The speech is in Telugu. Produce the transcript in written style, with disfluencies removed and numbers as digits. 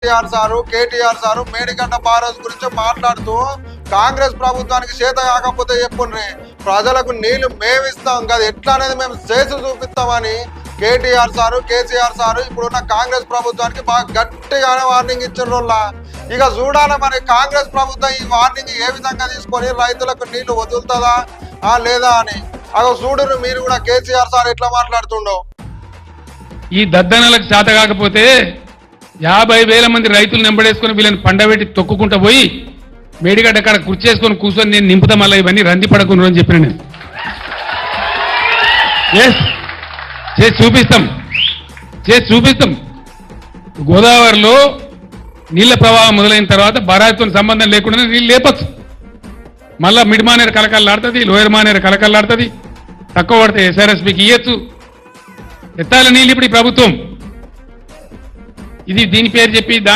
కేటీఆర్ సారు మేడిగడ్డ బారాజ్ గురించి మాట్లాడుతూ కాంగ్రెస్ ప్రభుత్వానికి చేత కాకపోతే చెప్పుండ్రి ప్రజలకు నీళ్లు మేమిస్తాం కదా ఎట్లా అనేది మేము చేసి చూపిస్తామని కేటీఆర్ సారు కేసీఆర్ సారు ఇప్పుడున్న కాంగ్రెస్ ప్రభుత్వానికి బాగా గట్టిగానే వార్నింగ్ ఇచ్చిన ఇక చూడాలి మరి కాంగ్రెస్ ప్రభుత్వం ఈ వార్నింగ్ ఏ విధంగా తీసుకొని రైతులకు నీళ్లు వదులుతుందా లేదా అని అగో చూడరు మీరు కూడా కేసీఆర్ సార్ ఎట్లా మాట్లాడుతుండో ఈ దద్దనలకు చేత కాకపోతే 50,000 మంది రైతులు నెంబడేసుకుని వీళ్ళని పండబెట్టి తొక్కుకుంటూ పోయి మేడిగడ్డ అక్కడ కుర్చేసుకొని కూర్చొని నేను నింపుతా మళ్ళీ ఇవన్నీ రంది పడకుండా అని చెప్పిన నేను చేసి చూపిస్తాం గోదావరిలో నీళ్ల ప్రవాహం మొదలైన తర్వాత బరాయితో సంబంధం లేకుండా నీళ్ళు లేపచ్చు మళ్ళా మిడ్ మానేరు కలకల్లాడుతుంది లోయర్ మానేరు కలకల్లాడుతుంది తక్కువ పడితే ఎస్ఆర్ఎస్పీకి ఇయ్యచ్చు ఎత్తాల నీళ్ళు ఇప్పుడు ఈ ప్రభుత్వం ఇది దీని పేరు చెప్పి